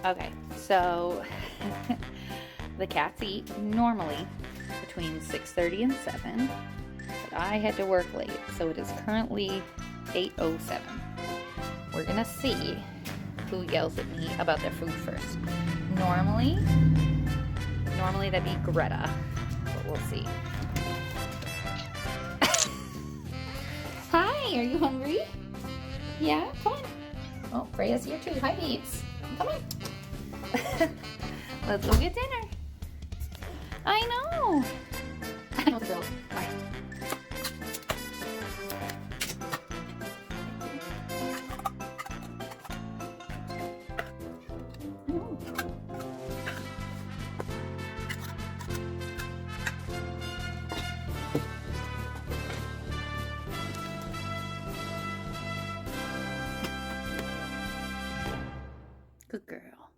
Okay, so the cats eat normally between 6:30 and 7, but I had to work late, so it is currently 8:07. We're gonna see who yells at me about their food first. Normally that'd be Greta, but we'll see. Hi, are you hungry? Yeah, come on. Oh, Freya's here too. Hi, babes. Come on. Let's go get dinner. I know. I know the girl. Bye. Good girl.